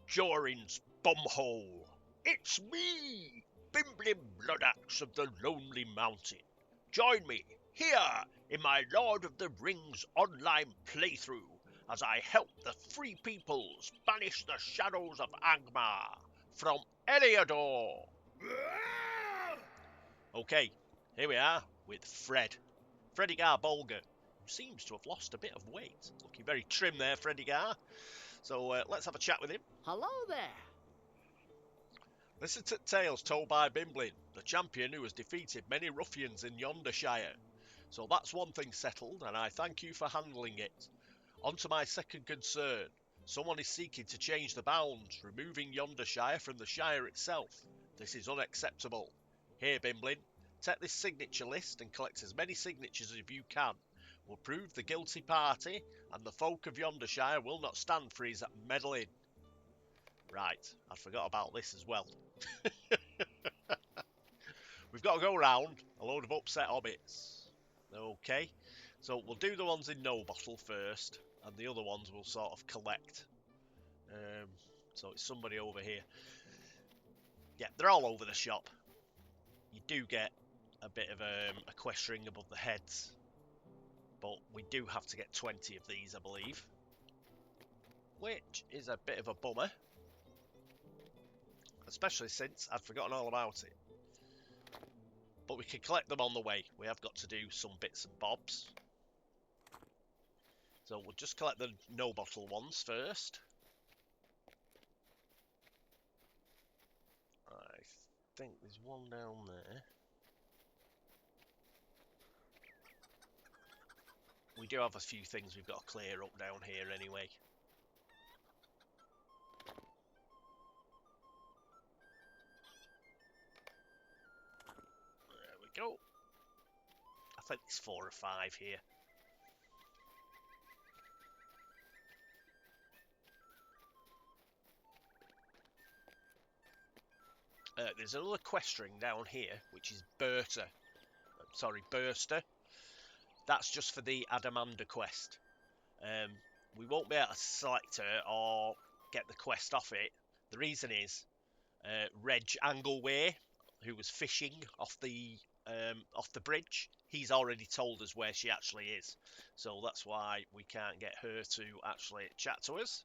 Jorin's bumhole. It's me, Bimblim Bloodaxe of the Lonely Mountain. Join me here in my Lord of the Rings online playthrough as I help the Free Peoples banish the shadows of Angmar from Eliador. Okay, here we are with Freddy Bolger, who seems to have lost a bit of weight. Looking very trim there, Freddy. So let's have a chat with him. Hello there. Listen to tales told by Bimblin, the champion who has defeated many ruffians in Yondershire. So that's one thing settled, and I thank you for handling it. On to my second concern. Someone is seeking to change the bounds, removing Yondershire from the Shire itself. This is unacceptable. Here, Bimblin, take this signature list and collect as many signatures as you can. We'll prove the guilty party, and the folk of Yondershire will not stand for his meddling. Right, I forgot about this as well. We've got to go round a load of upset hobbits. Okay, so we'll do the ones in no bottle first, and the other ones we'll sort of collect. So it's somebody over here. Yeah, they're all over the shop. You do get a bit of a quest ring above the heads, but we do have to get 20 of these, I believe, which is a bit of a bummer, especially since I'd forgotten all about it. But we can collect them on the way. We have got to do some bits and bobs. So we'll just collect the no bottle ones first. I think there's one down there. We do have a few things we've got to clear up down here anyway. There we go. I think there's 4 or 5 here. There's another quest ring down here, which is Burster. That's just for the Adamanda quest. We won't be able to select her or get the quest off it. The reason is Reg Angleway, who was fishing off the bridge, he's already told us where she actually is. So that's why we can't get her to actually chat to us.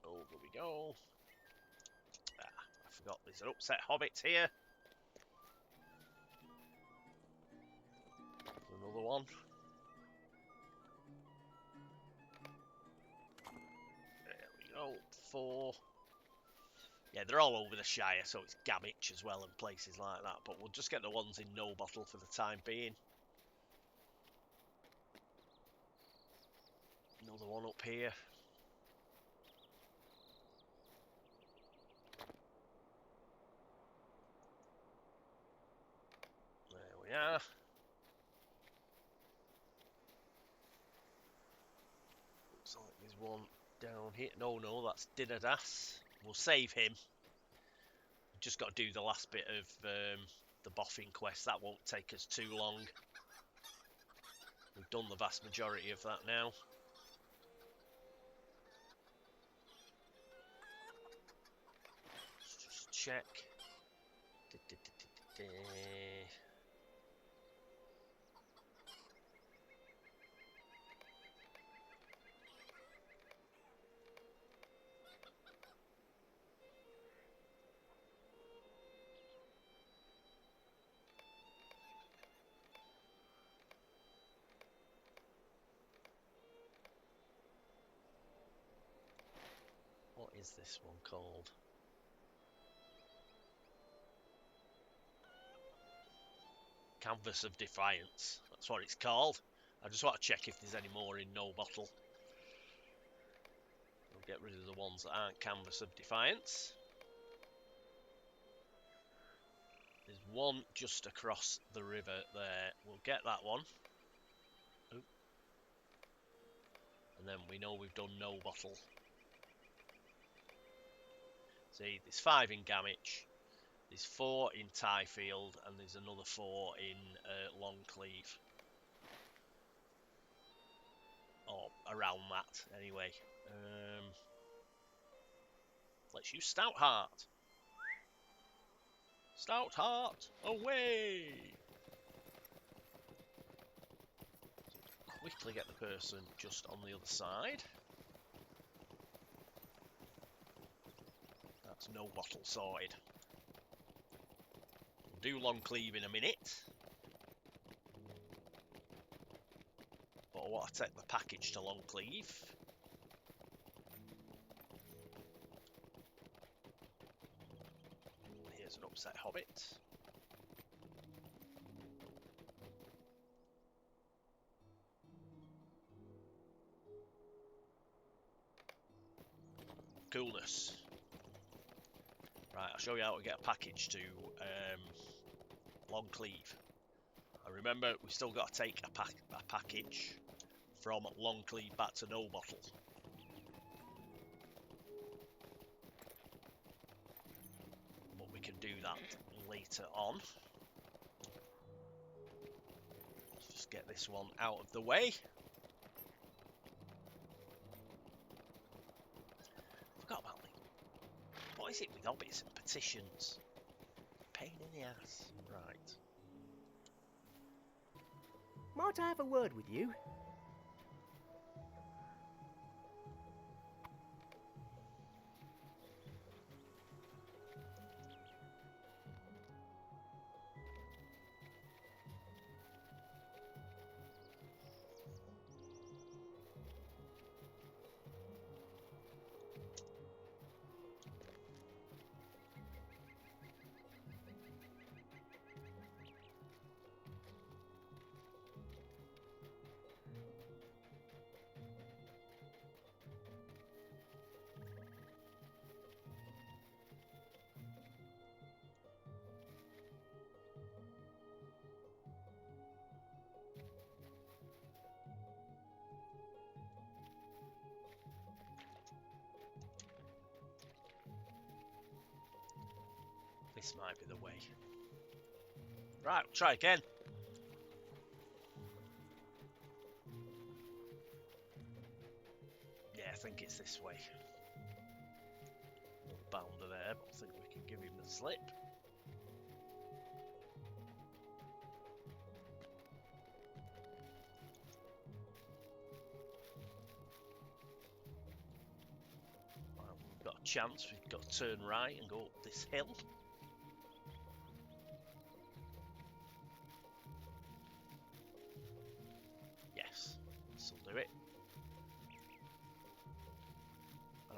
Over we go. I forgot there's an upset hobbit here. Another one. There we go. 4. Yeah, they're all over the Shire, so it's Gamich as well and places like that. But we'll just get the ones in no bottle for the time being. Another one up here. There we are. Looks like there's one down here. No, that's Dinnerdas. We'll save him. We've just got to do the last bit of the boffin quest. That won't take us too long. We've done the vast majority of that now. Let's just check. What is this one called? Canvas of Defiance. That's what it's called. I just want to check if there's any more in no bottle. We'll get rid of the ones that aren't Canvas of Defiance. There's one just across the river there. We'll get that one. Oop. And then we know we've done no bottle. See, there's 5 in Gamich. There's 4 in Tyfield, and there's another 4 in Longcleave. around that anyway. Let's use Stout Heart. Stout Heart, away! Quickly get the person just on the other side. That's no bottle sorted. We'll do long cleave in a minute. But I want to take the package to long cleave. Here's an upset hobbit. Coolness. Right, I'll show you how to get a package to long cleave. And remember, we still got to take a package from long cleave back to no bottle. But we can do that later on. Let's just get this one out of the way. Forgot about the... What is it with hobbits and petitions? Pain in the ass. Right. Might I have a word with you? This might be the way. Right, we'll try again. Yeah, I think it's this way. No bounder there, but I think we can give him the slip. Well, we've got a chance. We've got to turn right and go up this hill.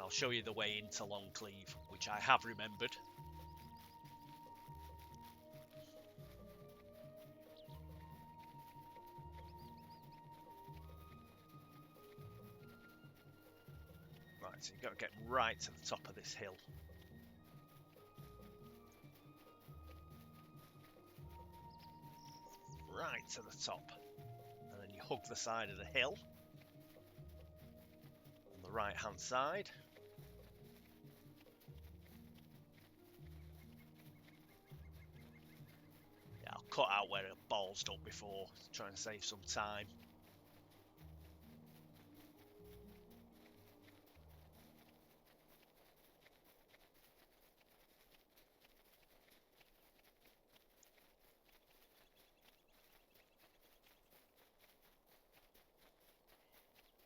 I'll show you the way into Longcleave, which I have remembered. Right, so you've got to get right to the top of this hill. Right to the top. And then you hug the side of the hill. On the right hand side. Cut out where the ball's done before, trying to save some time.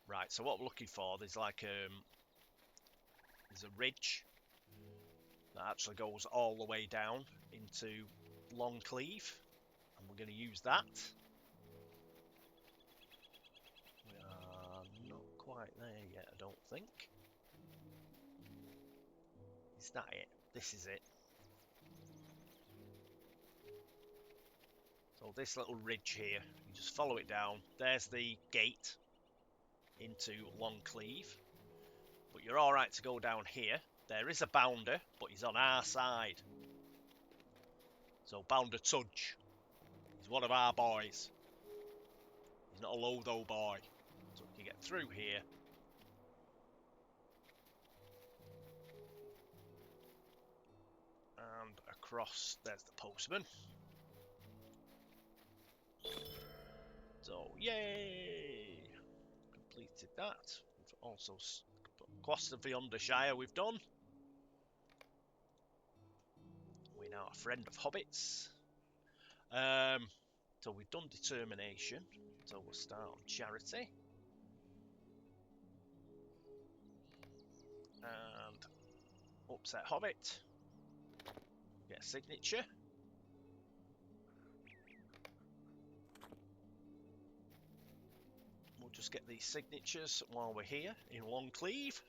Right, so what we're looking for, there's like there's a ridge that actually goes all the way down into Longcleave. We're going to use that. We are not quite there yet, I don't think. Is that it? This is it. So this little ridge here, you just follow it down. There's the gate into Longcleave. But you're alright to go down here. There is a bounder, but he's on our side. So Bounder Tudge. He's one of our boys. He's not a Lotho boy. So we can get through here. And across, there's the postman. So, yay! Completed that. We've also Quest of Yondershire we've done. We're now a friend of hobbits. So we've done determination. So we'll start on charity. And upset hobbit. Get a signature. We'll just get these signatures while we're here in Longcleave.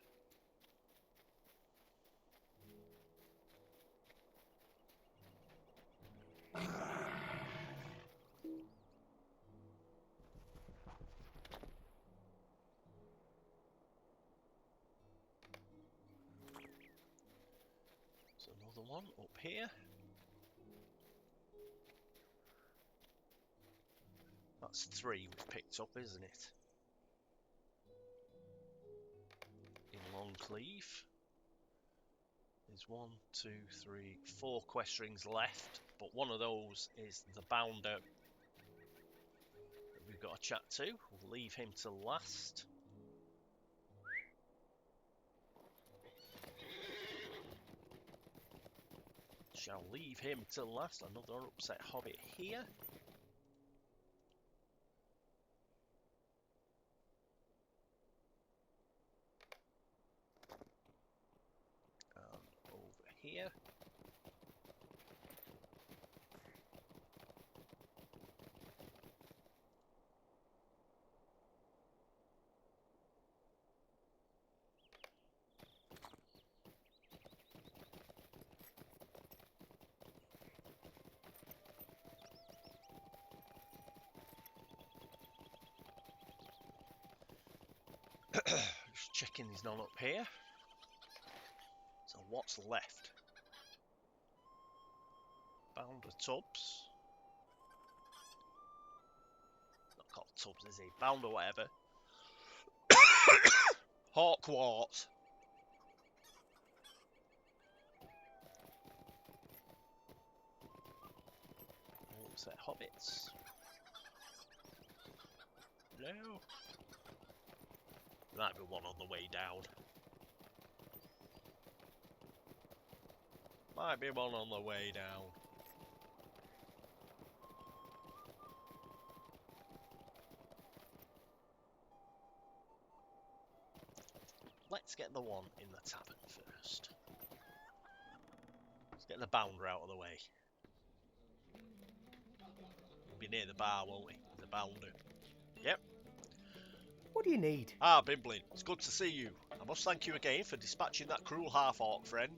There's another one up here. That's 3 we've picked up, isn't it? In Longcleave. There's 1, 2, 3, 4 quest rings left, but one of those is the Bounder that we've got to chat to. We'll leave him to last. Shall leave him to last. Another upset hobbit here. And over here. Just checking he's not up here. So what's left? Bounder Tubbs. Not called Tubbs, is he? Bounder whatever. Hawkwart. Upset hobbits. No. Might be one on the way down. Might be one on the way down. Let's get the one in the tavern first. Let's get the Bounder out of the way. We'll be near the bar, won't we? The Bounder. Yep. What do you need? Ah, Bimblin, it's good to see you. I must thank you again for dispatching that cruel half-orc friend.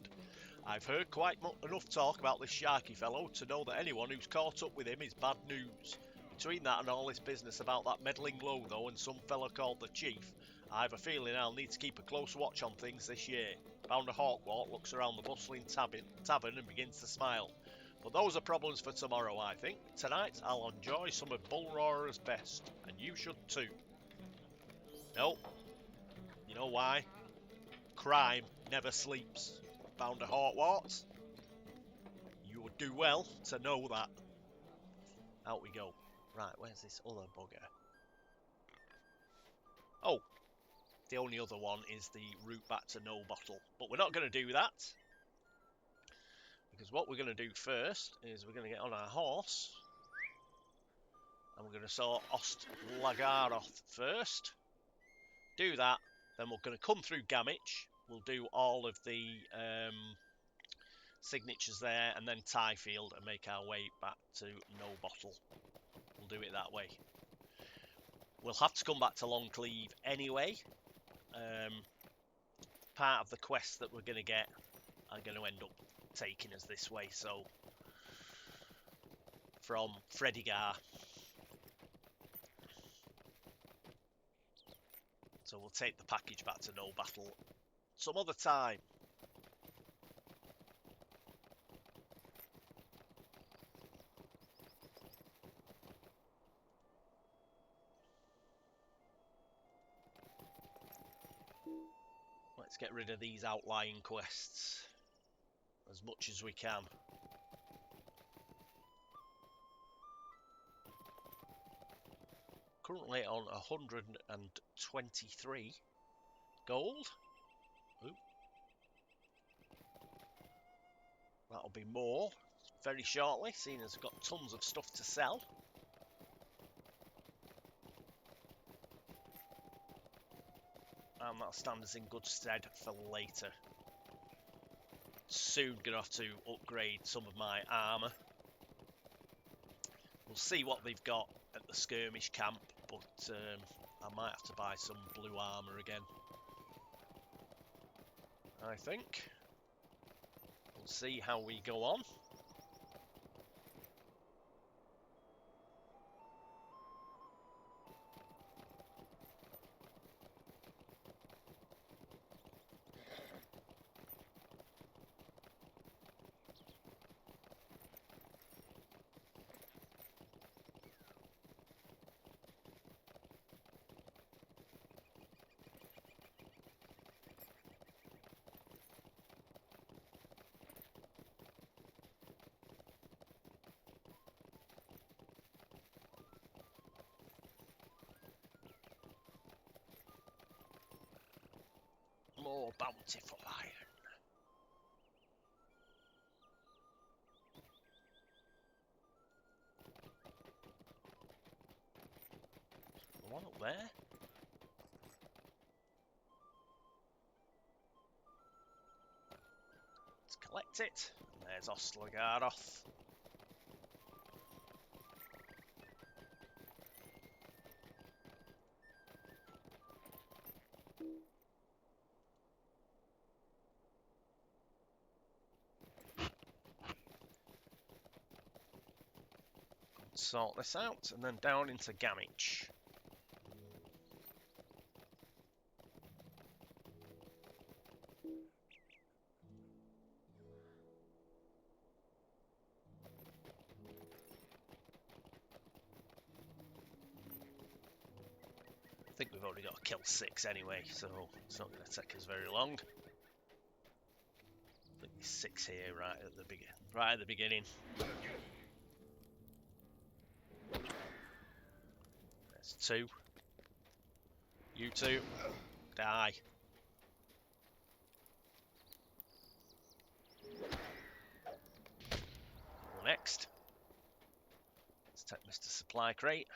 I've heard quite enough talk about this Sharky fellow to know that anyone who's caught up with him is bad news. Between that and all this business about that meddling low, though, and some fellow called the Chief, I have a feeling I'll need to keep a close watch on things this year. Bounder Hawkwart looks around the bustling tavern and begins to smile. But those are problems for tomorrow, I think. Tonight, I'll enjoy some of Bullroarer's best, and you should too. No. You know why? Crime never sleeps. Bounder Hawkwart. You would do well to know that. Out we go. Right, where's this other bugger? Oh, the only other one is the route back to No Bottle. But we're not going to do that. Because what we're going to do first is we're going to get on our horse. And we're going to saw Ostlagaroth first. Do that. Then we're going to come through Gamich. We'll do all of the signatures there. And then Tyfield and make our way back to No Bottle. We'll do it that way. We'll have to come back to Longcleave anyway. Part of the quests that we're going to get are going to end up taking us this way. So, from Fredigar. So we'll take the package back to No Battle some other time. Let's get rid of these outlying quests as much as we can. currently on 123 gold. Ooh. That'll be more very shortly, seeing as I've got tons of stuff to sell. And that'll stand us in good stead for later. Soon gonna have to upgrade some of my armour. We'll see what they've got at the skirmish camp, but I might have to buy some blue armour again, I think. We'll see how we go on. More bountiful iron. The one up there. Let's collect it. And there's Oslogaroth. Sort this out, and then down into Gamage. I think we've already got to kill 6 anyway, so it's not going to take us very long. I think there's 6 here right at the beginning. There's 2. You 2, die. Next, let's take Mr. Supply Crate.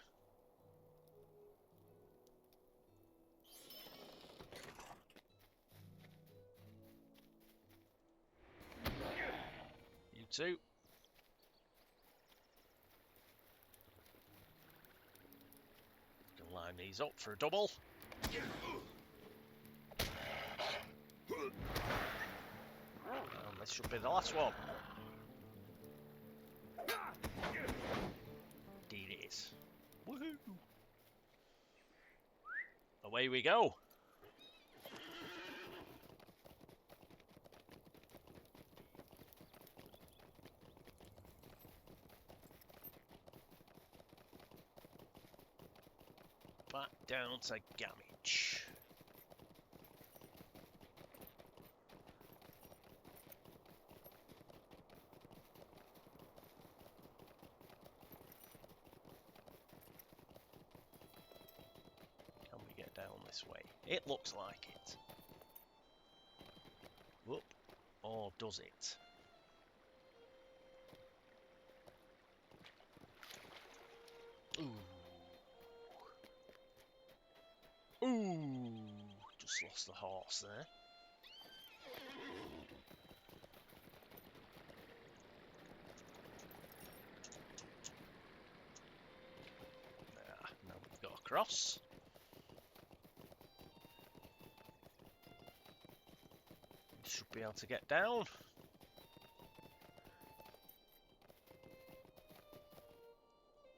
You 2. You can line these up for a double. And this should be the last one. Indeed it is. Woohoo! Away we go. Back down to Gamage. Can we get down this way? It looks like it. Whoop. Or does it? Ooh. Ooh, just lost the horse there. Now we've got across. We should be able to get down.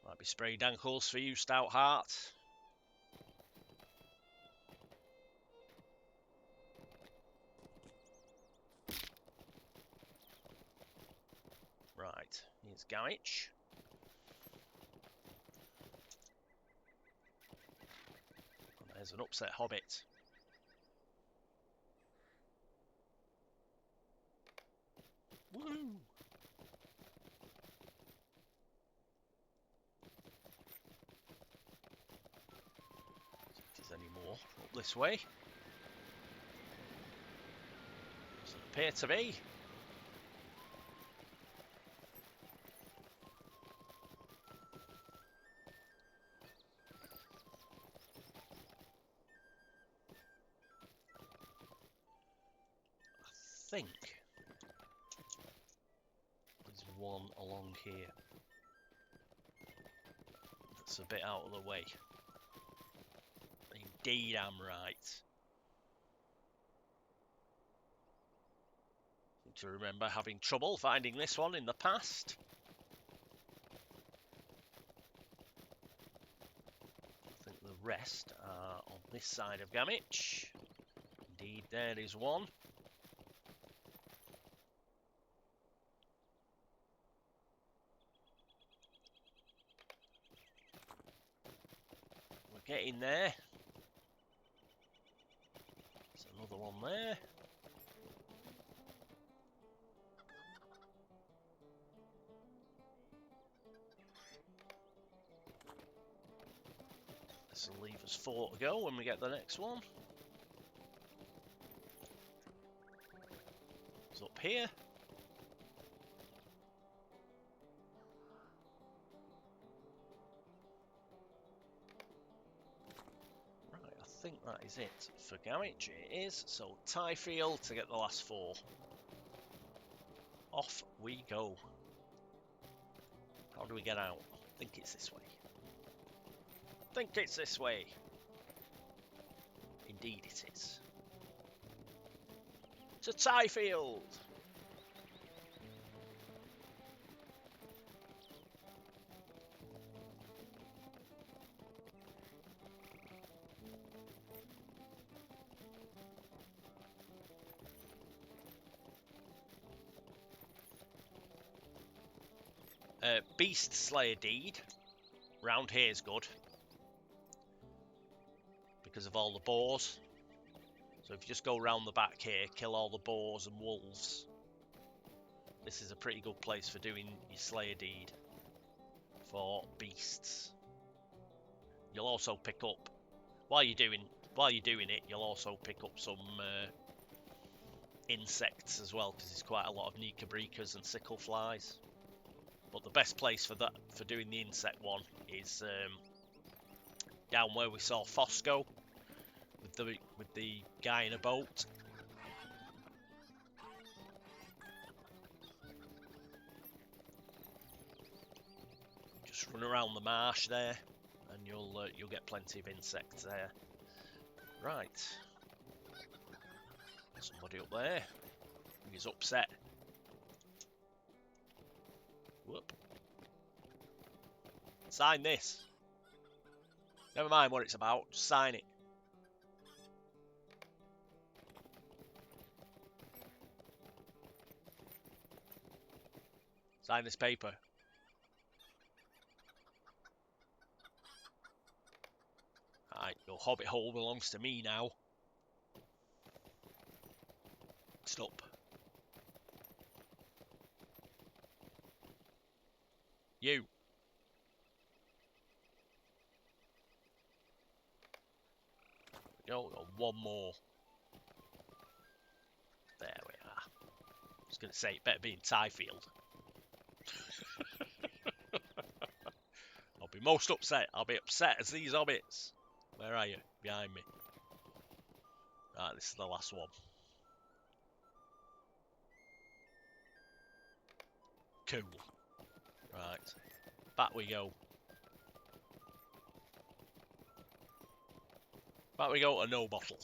Might be sprayed ankles for you, stout heart. Right, here's Gamage. And there's an upset hobbit. Woo! any more up this way. Doesn't appear to be. I think there's one along here that's a bit out of the way. Indeed, I'm right. To remember having trouble finding this one in the past. I think the rest are on this side of Gamich. Indeed, there is one. We're getting there. There's another one there. This will leave us 4 to go when we get the next one. It's up here. Right, I think that is it for Gamich. It is. So Tyfield to get the last 4. Off we go. How do we get out? I think it's this way. I think it's this way. Indeed it is. To Tyfield. Beast Slayer Deed. Round here is good. Because of all the boars. So if you just go round the back here, kill all the boars and wolves. This is a pretty good place for doing your Slayer Deed. For beasts. You'll also pick up, while you're doing it, you'll also pick up some insects as well, because there's quite a lot of Nikabrikas and sickle flies. But the best place for doing the insect one is down where we saw Fosco with the guy in a boat. Just run around the marsh there, and you'll get plenty of insects there. Right, somebody up there. He's upset. Whoop. Sign this. Never mind what it's about, just sign it. Sign this paper. Alright, your hobbit hole belongs to me now. Stop. You. Go, one more. There we are. I was going to say, it better be in Tyfield. I'll be most upset. I'll be upset as these hobbits. Where are you? Behind me. Right, this is the last one. Cool. Right. Back we go. Back we go to no bottle.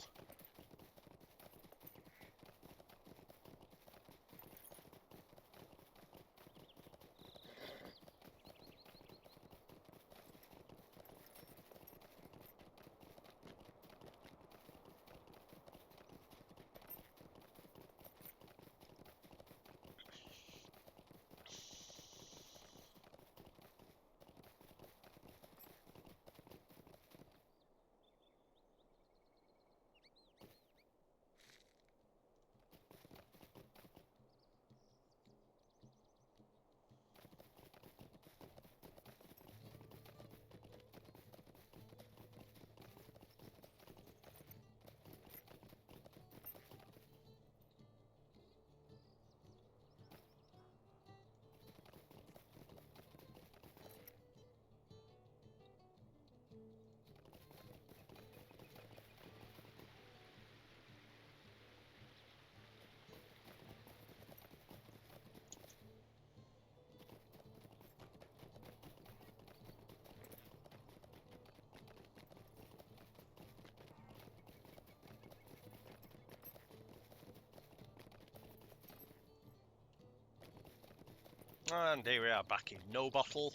And here we are back in No Bottle.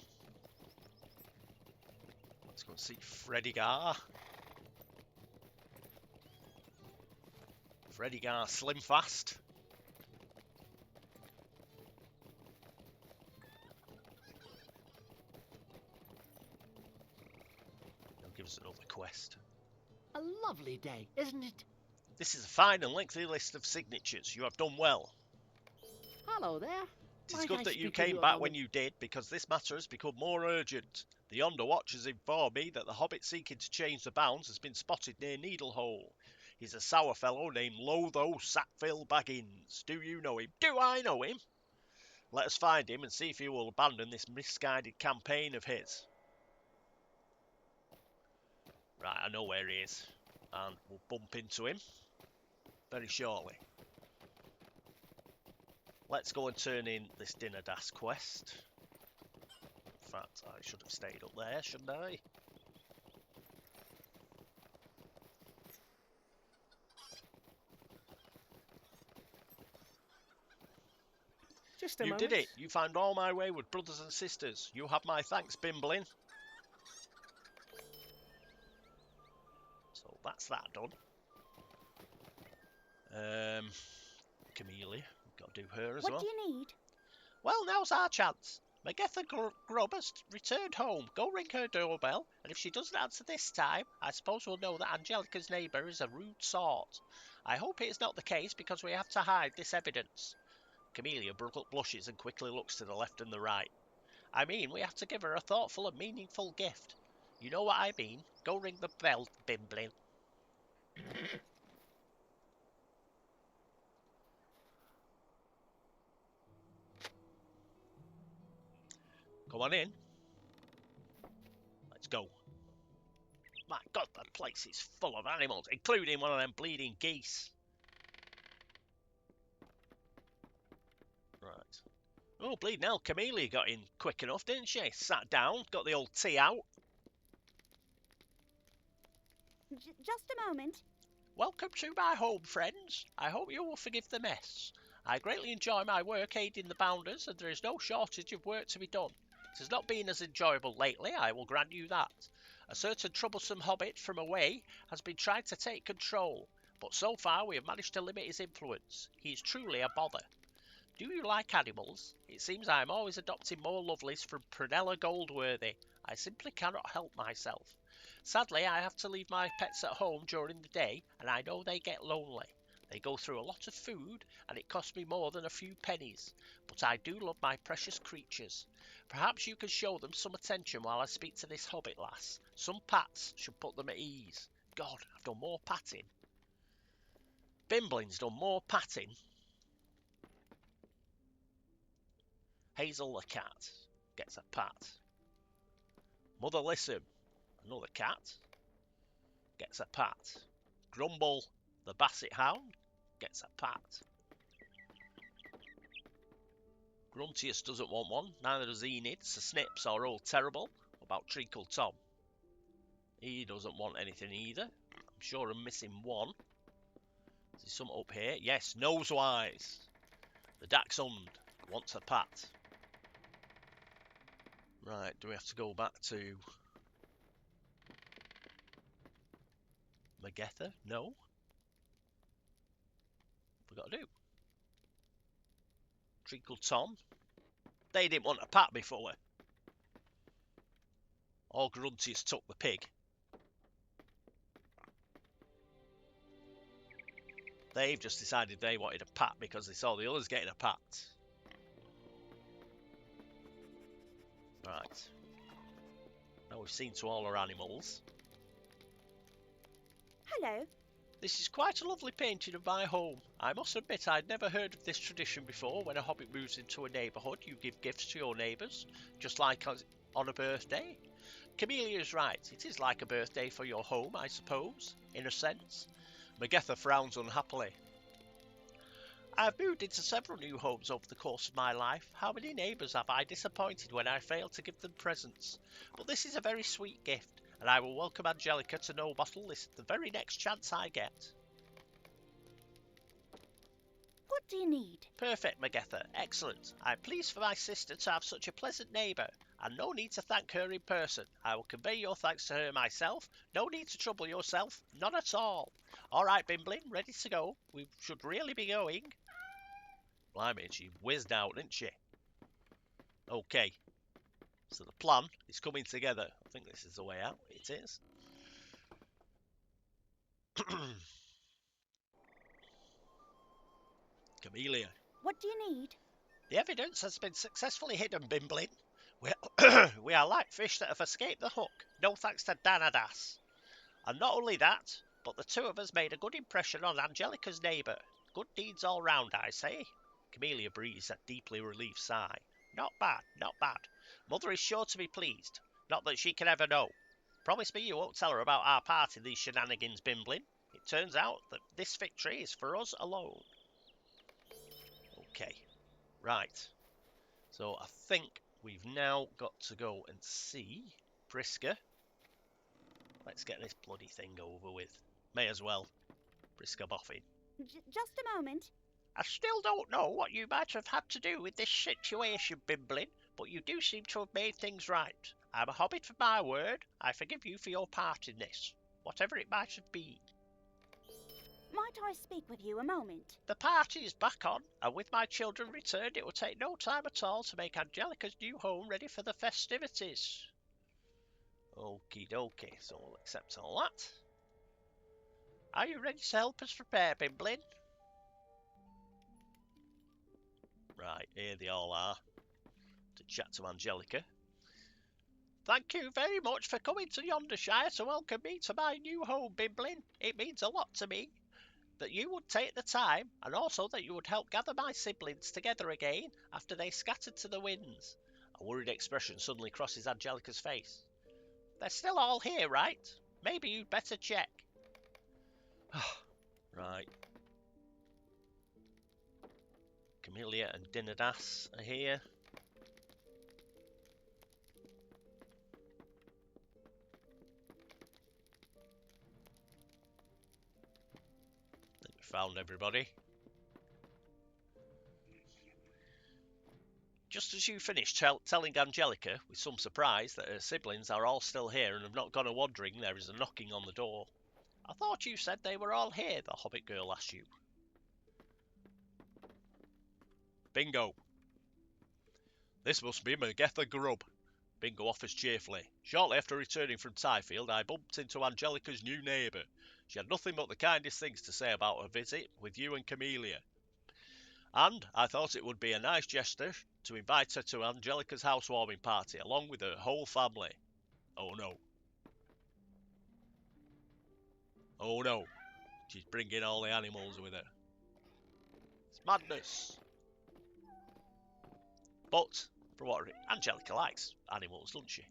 Let's go and see Freddy Gar. Freddy Gar Slim Fast. He'll give us another quest. A lovely day, isn't it? This is a fine and lengthy list of signatures. You have done well. Hello there. It is Might good I that you speak with came a back when moment? you did, because this matter has become more urgent. The Yonder Watch has informed me that the hobbit seeking to change the bounds has been spotted near Needlehole. He's a sour fellow named Lotho Sackville Baggins. Do you know him? Do I know him? Let us find him and see if he will abandon this misguided campaign of his. Right, I know where he is. And we'll bump into him very shortly. Let's go and turn in this Dinner Das quest. In fact, I should have stayed up there, shouldn't I? Just a You moment. did it. You found all my wayward brothers and sisters. You have my thanks, Bimblin. So that's that done. Camellia, we've got to do her as well. What do you need? Well, now's our chance. Magetha Grubb has returned home. Go ring her doorbell, and if she doesn't answer this time, I suppose we'll know that Angelica's neighbour is a rude sort. I hope it is not the case, because we have to hide this evidence. Camellia blushes and quickly looks to the left and the right. I mean, we have to give her a thoughtful and meaningful gift. You know what I mean. Go ring the bell, Bimblin. Come on in. Let's go. My God, that place is full of animals, including one of them bleeding geese. Right. Oh, bleeding hell, Camellia got in quick enough, didn't she? Sat down, got the old tea out. Just a moment. Welcome to my home, friends. I hope you will forgive the mess. I greatly enjoy my work aiding the bounders, and there is no shortage of work to be done. It has not been as enjoyable lately, I will grant you that. A certain troublesome hobbit from away has been trying to take control, but so far we have managed to limit his influence. He is truly a bother. Do you like animals? It seems I am always adopting more lovelies from Prunella Goldworthy. I simply cannot help myself. Sadly, I have to leave my pets at home during the day, and I know they get lonely. They go through a lot of food, and it costs me more than a few pennies. But I do love my precious creatures. Perhaps you can show them some attention while I speak to this hobbit lass. Some pats should put them at ease. God, I've done more patting. Bimblin's done more patting. Hazel the cat gets a pat. Mother Lissam, another cat, gets a pat. Grumble the basset hound gets a pat. Gruntius doesn't want one, neither does Enid, Sir Snips or Old Terrible. What about Treacle Tom? He doesn't want anything either. I'm sure I'm missing one. Is there some up here? Yes, Nosewise. The Dachshund wants a pat. Right, do we have to go back to Magetha? No. What have we got to do? Treacle Tom. They didn't want a pat before. All Gruntius took the pig. They've just decided they wanted a pat because they saw the others getting a pat. Right. Now we've seen to all our animals. Hello. This is quite a lovely painting of my home. I must admit I'd never heard of this tradition before. When a hobbit moves into a neighbourhood, you give gifts to your neighbours, just like on a birthday. Camellia is right. It is like a birthday for your home, I suppose, in a sense. Magetha frowns unhappily. I have moved into several new homes over the course of my life. How many neighbours have I disappointed when I failed to give them presents? But this is a very sweet gift, and I will welcome Angelica to No Bottle the very next chance I get. What do you need? Perfect, Magetha. Excellent. I'm pleased for my sister to have such a pleasant neighbour, and no need to thank her in person. I will convey your thanks to her myself. No need to trouble yourself. None at all. All right, Bimblin, ready to go. We should really be going. Blimey, she whizzed out, didn't she? Okay. So the plan is coming together. I think this is the way out. It is. Camellia. What do you need? The evidence has been successfully hidden, Bimblin. We are like fish that have escaped the hook, no thanks to Danadas. And not only that, but the two of us made a good impression on Angelica's neighbour. Good deeds all round, I say. Camellia breathes a deeply relieved sigh. Not bad, not bad. Mother is sure to be pleased. Not that she can ever know. Promise me you won't tell her about our part in these shenanigans, Bimblin. It turns out that this victory is for us alone. Okay. Right. So I think we've now got to go and see Priska. Let's get this bloody thing over with. May as well. Priska Boffin. Just a moment. I still don't know what you might have had to do with this situation, Bimblin, but you do seem to have made things right. I'm a hobbit for my word. I forgive you for your part in this, whatever it might have been. Might I speak with you a moment? The party is back on, and with my children returned, it will take no time at all to make Angelica's new home ready for the festivities. Okie dokie, so we'll accept all that. Are you ready to help us prepare, Bimblin? Right, here they all are. To chat to Angelica. Thank you very much for coming to Yondershire to welcome me to my new home, Bimblin. It means a lot to me that you would take the time, and also that you would help gather my siblings together again after they scattered to the winds. A worried expression suddenly crosses Angelica's face. They're still all here, right? Maybe you'd better check. Right. Camellia and Dinadas are here. I think we found everybody. Just as you finish telling Angelica, with some surprise, that her siblings are all still here and have not gone a-wandering, there is a knocking on the door. I thought you said they were all here, the Hobbit girl asked you. Bingo. This must be Magetha Grubb. Bingo offers cheerfully. Shortly after returning from Tyfield, I bumped into Angelica's new neighbour. She had nothing but the kindest things to say about her visit with you and Camellia. And I thought it would be a nice gesture to invite her to Angelica's housewarming party, along with her whole family. Oh no. Oh no. She's bringing all the animals with her. It's madness. But, for what Angelica likes animals, doesn't she?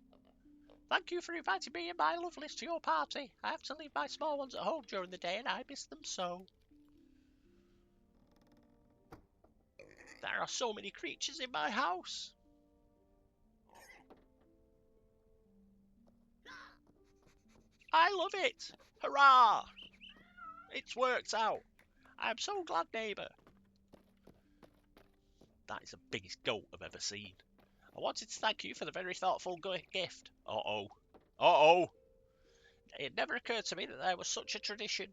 Thank you for inviting me and my lovelies to your party. I have to leave my small ones at home during the day and I miss them so. There are so many creatures in my house. I love it. Hurrah! It's worked out. I'm so glad, neighbour. That is the biggest goat I've ever seen. I wanted to thank you for the very thoughtful gift. Uh-oh. Uh-oh. It never occurred to me that there was such a tradition.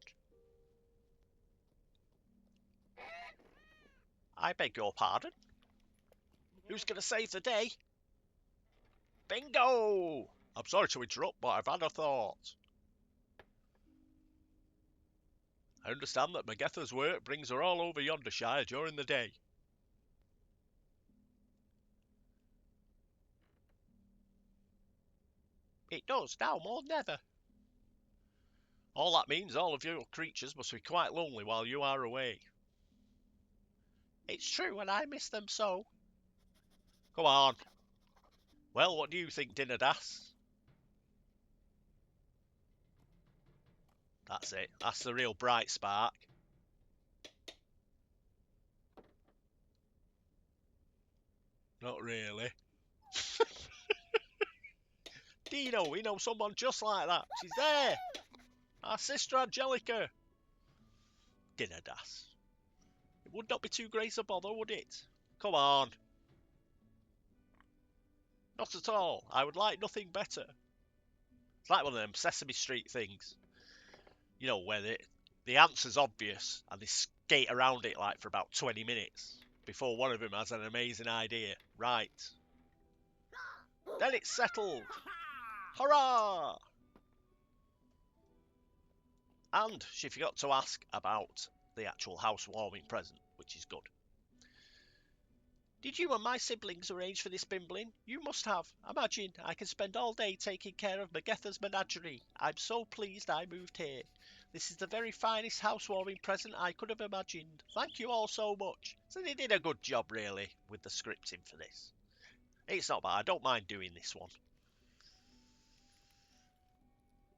I beg your pardon? Who's going to save the day? Bingo! I'm sorry to interrupt, but I've had a thought. I understand that Magetha's work brings her all over Yondershire during the day. It does now more than ever. All that means all of your creatures must be quite lonely while you are away. It's true, and I miss them so. Come on. Well, what do you think, Dinadas? That's it. That's the real bright spark. Not really. Dino, we know someone just like that. She's there. Our sister Angelica. Dinadas. It would not be too great a bother, would it? Come on. Not at all. I would like nothing better. It's like one of them Sesame Street things. You know, where the answer's obvious and they skate around it like for about 20 minutes before one of them has an amazing idea. Right. Then it's settled. Hurrah! And she forgot to ask about the actual housewarming present, which is good. Did you and my siblings arrange for this, Bimblin? You must have. Imagine, I can spend all day taking care of Magetha's menagerie. I'm so pleased I moved here. This is the very finest housewarming present I could have imagined. Thank you all so much. So they did a good job, really, with the scripting for this. It's not bad. I don't mind doing this one.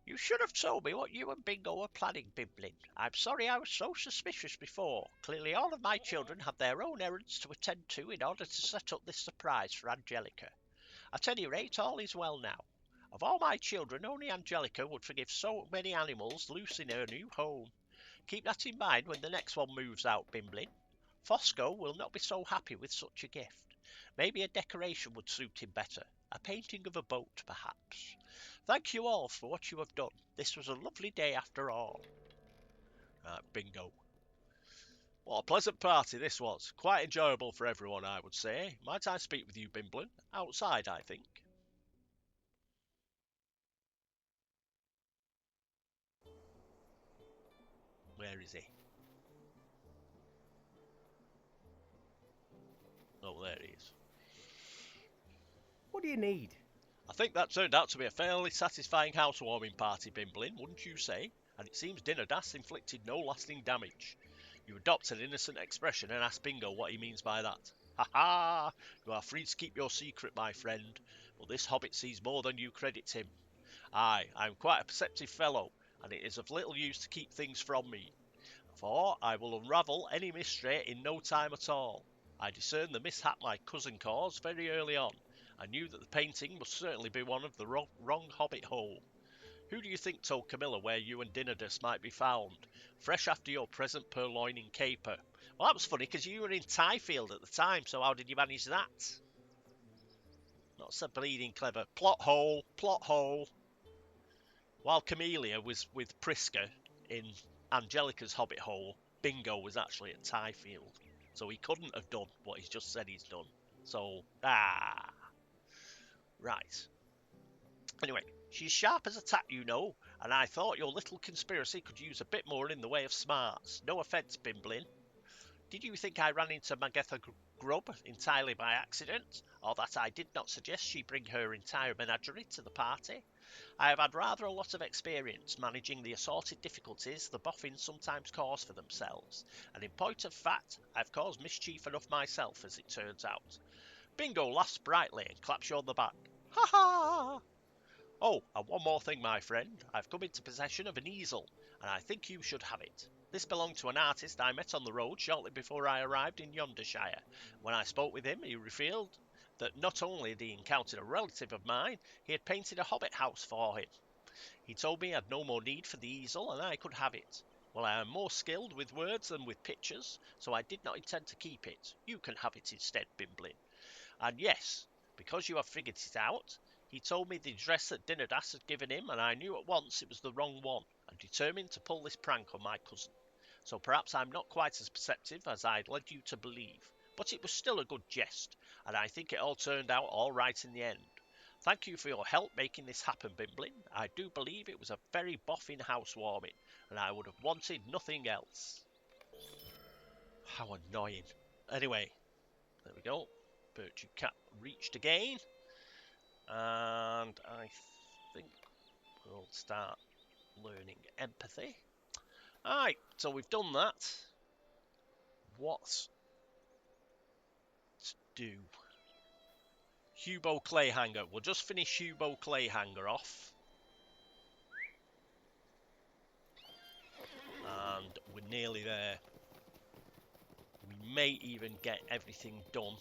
You should have told me what you and Bingo were planning, Bimblin. I'm sorry I was so suspicious before. Clearly all of my children have their own errands to attend to in order to set up this surprise for Angelica. At any rate, all is well now. Of all my children, only Angelica would forgive so many animals loose in her new home. Keep that in mind when the next one moves out, Bimblin. Fosco will not be so happy with such a gift. Maybe a decoration would suit him better. A painting of a boat, perhaps. Thank you all for what you have done. This was a lovely day after all. Bingo. What a pleasant party this was. Quite enjoyable for everyone, I would say. Might I speak with you, Bimblin? Outside, I think. Where is he? Oh, there he is. What do you need? I think that turned out to be a fairly satisfying housewarming party, Bimblin, wouldn't you say? And it seems Dinner Das inflicted no lasting damage. You adopt an innocent expression and ask Bingo what he means by that. Ha ha! You are free to keep your secret, my friend, but this hobbit sees more than you credit him. Aye, I am quite a perceptive fellow, and it is of little use to keep things from me, for I will unravel any mystery in no time at all. I discerned the mishap my cousin caused very early on. I knew that the painting must certainly be one of the wrong hobbit hole. Who do you think told Camilla where you and Dinardus might be found, fresh after your present purloining caper? Well, that was funny, because you were in Tyfield at the time, so how did you manage that? Not so bleeding clever. Plot hole, plot hole. While Camellia was with Priska in Angelica's hobbit hole, Bingo was actually at Tyfield. So he couldn't have done what he's just said he's done. So, right. Anyway, she's sharp as a tack, you know, and I thought your little conspiracy could use a bit more in the way of smarts. No offence, Bimblin. Did you think I ran into Magetha Grubb entirely by accident, or that I did not suggest she bring her entire menagerie to the party? I have had rather a lot of experience managing the assorted difficulties the boffins sometimes cause for themselves, and in point of fact, I've caused mischief enough myself, as it turns out. Bingo laughs brightly and claps you on the back. Ha ha! Oh, and one more thing, my friend. I've come into possession of an easel, and I think you should have it. This belonged to an artist I met on the road shortly before I arrived in Yondershire. When I spoke with him, he revealed that not only had he encountered a relative of mine, he had painted a hobbit house for him. He told me he had no more need for the easel, and I could have it. Well, I am more skilled with words than with pictures, so I did not intend to keep it. You can have it instead, Bimblin. And yes, because you have figured it out, he told me the address that Dinardas had given him, and I knew at once it was the wrong one, and determined to pull this prank on my cousin. So perhaps I'm not quite as perceptive as I'd led you to believe, but it was still a good jest, and I think it all turned out all right in the end. Thank you for your help making this happen, Bimblin. I do believe it was a very boffin housewarming, and I would have wanted nothing else. How annoying. Anyway, there we go. Virtue cap reached again. And I think we'll start learning empathy. Alright, so we've done that. What's to do? Hubo Clayhanger. We'll just finish Hubo Clayhanger off. And we're nearly there. We may even get everything done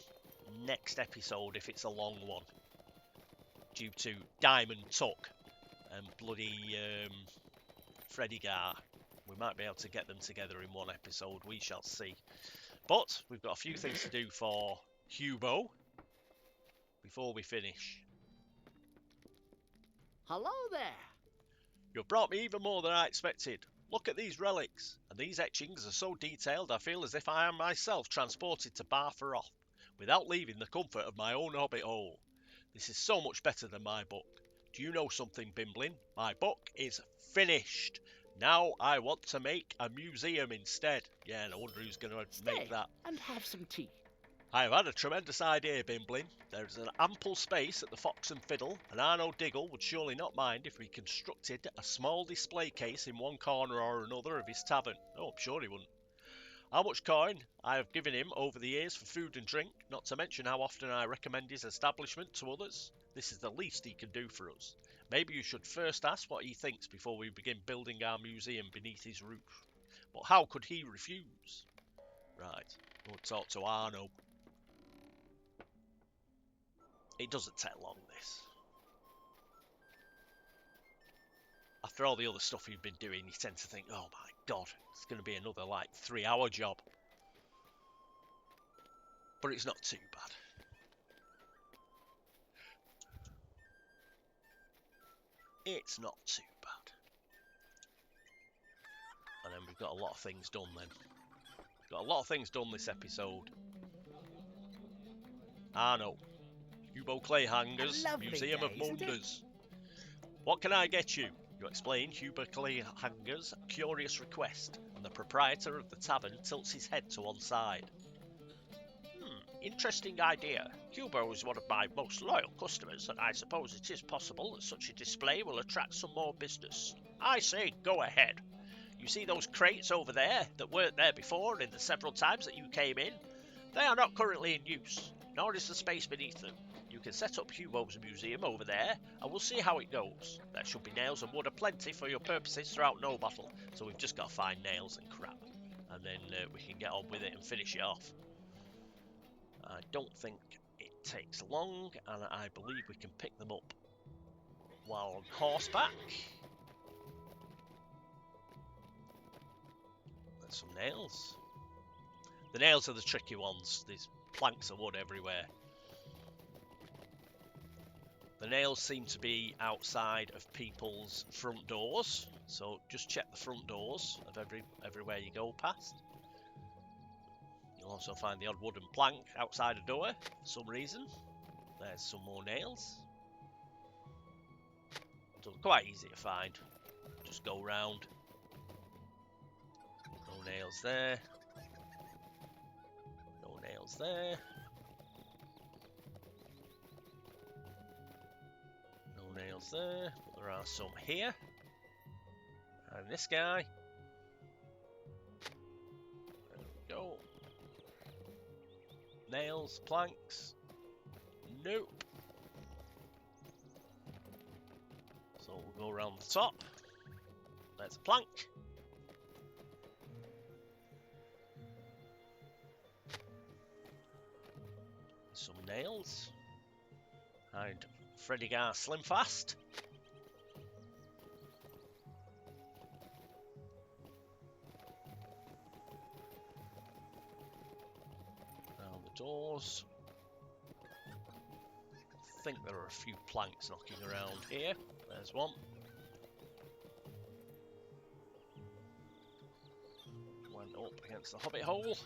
next episode if it's a long one, due to Diamond Tuck and bloody Freddy Gar. We might be able to get them together in one episode. We shall see. But we've got a few things to do for Hubo before we finish. Hello there. You've brought me even more than I expected. Look at these relics, and these etchings are so detailed I feel as if I am myself transported to Bartharoth, without leaving the comfort of my own hobbit hole. This is so much better than my book. Do you know something, Bimblin? My book is finished. Now I want to make a museum instead. Yeah, and I wonder who's going to make that. And have some tea. I have had a tremendous idea, Bimblin. There is an ample space at the Fox and Fiddle, and Arno Diggle would surely not mind if we constructed a small display case in one corner or another of his tavern. Oh, I'm sure he wouldn't. How much coin I have given him over the years for food and drink, not to mention how often I recommend his establishment to others. This is the least he can do for us. Maybe you should first ask what he thinks before we begin building our museum beneath his roof. But how could he refuse? Right, we'll talk to Arno. It doesn't take long, this. After all the other stuff you've been doing, you tend to think, oh my god, it's going to be another, like, 3-hour job. But it's not too bad. It's not too bad. And then we've got a lot of things done then. Got a lot of things done this episode. Arno. Hubo Clay Hangers, Museum of Wonders. What can I get you? You explain Hubo Clay Hangers' curious request, and the proprietor of the tavern tilts his head to one side. Interesting idea. Hubo is one of my most loyal customers, and I suppose it is possible that such a display will attract some more business. I say go ahead. You see those crates over there that weren't there before in the several times that you came in? They are not currently in use, nor is the space beneath them. You can set up Hubo's museum over there, and we'll see how it goes. There should be nails and wood aplenty for your purposes throughout no battle, so we've just got to find nails and crap, and then we can get on with it and finish it off. I don't think it takes long, and I believe we can pick them up while on horseback. There's some nails. The nails are the tricky ones. There's planks of wood everywhere. The nails seem to be outside of people's front doors, so just check the front doors of everywhere you go past. You'll also find the odd wooden plank outside a door for some reason. There's some more nails. So quite easy to find. Just go round. No nails there. No nails there. No nails there, but there are some here. And this guy. There we go. Nails, planks. Nope. So we'll go around the top. There's a plank. Some nails. And Freddy Gar Slimfast. Around the doors. I think there are a few planks knocking around here. There's one. Went up against the hobbit hole.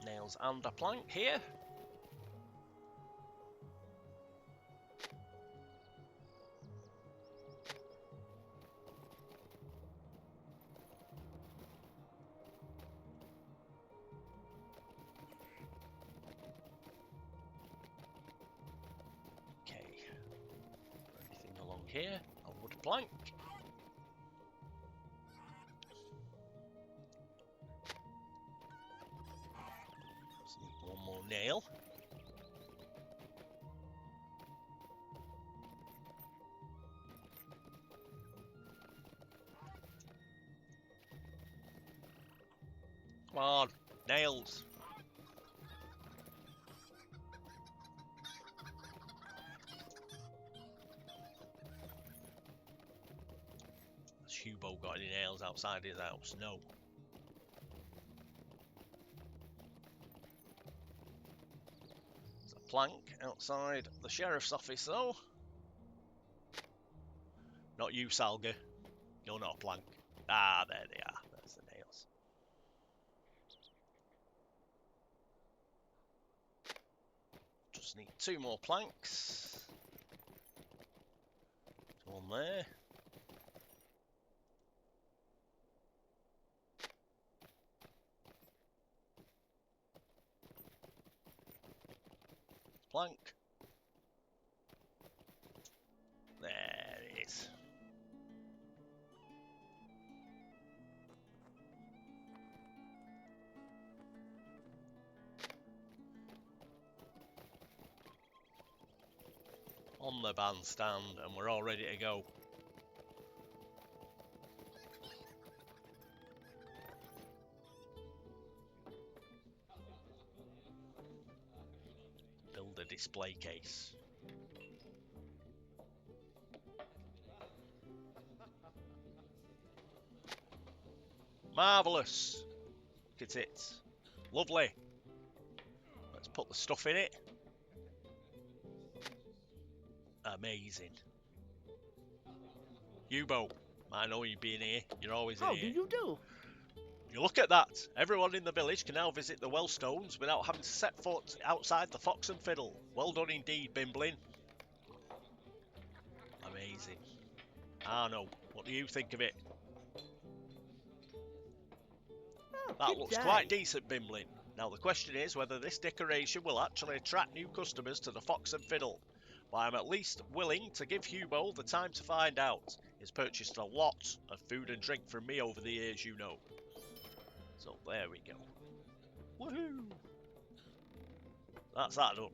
Nails and a plank here. Okay. Anything along here? A wood plank. One more nail. Come on, nails. There's Hugo got any nails outside his house? No. There's a plank outside the sheriff's office, though. Not you, Salga. You're not a plank. Ah, there they are. There's the nails. Just need 2 more planks. One there. Plank. There it is. On the bandstand, and we're all ready to go. Build a display case. Marvellous. Look at it. Lovely. Let's put the stuff in it. Amazing. Hugo, I know you being here. You're always in How here. do you do? You look at that. Everyone in the village can now visit the Wellstones without having to set foot outside the Fox and Fiddle. Well done indeed, Bimblin. Amazing. Arno, what do you think of it? Oh, That good looks day. quite decent, Bimblin. Now the question is whether this decoration will actually attract new customers to the Fox and Fiddle. But I'm at least willing to give Hugo the time to find out. He's purchased a lot of food and drink from me over the years, you know. So there we go. Woohoo! That's that done.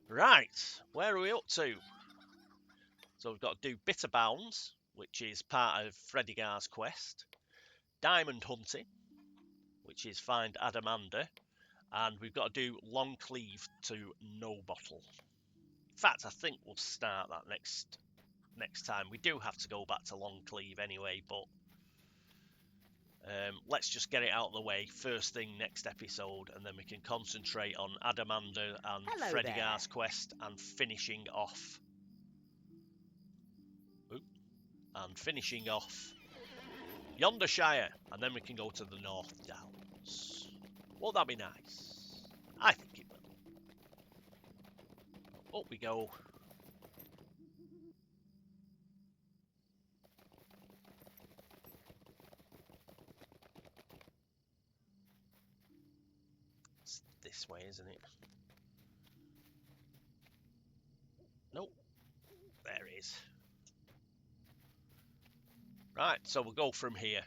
Right, where are we up to? So we've got to do Bitter Bounds, which is part of Fredigar's quest. Diamond Hunting, which is find Adamanda. And we've got to do Long Cleave to No Bottle. In fact, I think we'll start that next time. We do have to go back to Long Cleave anyway, but let's just get it out of the way first thing next episode, and then we can concentrate on Adamanda and Hello Fredigar's there. quest and finishing off. Yondershire, and then we can go to the North Downs. Won't that be nice? I think it will. Up we go. It's this way, isn't it? Nope. There it is. Right, so we'll go from here.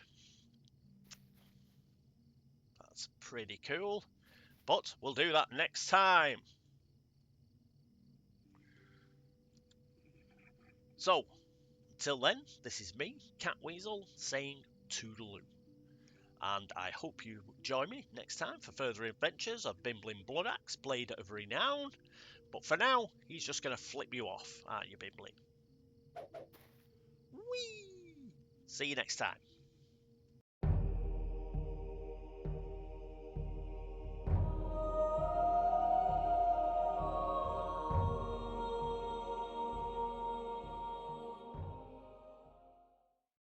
That's pretty cool. But we'll do that next time. So, until then, this is me, Cat Weasel, saying toodaloo. And I hope you join me next time for further adventures of Bimblin Bloodaxe, Blade of Renown. But for now, he's just going to flip you off, aren't you, Bimblin? Whee! See you next time.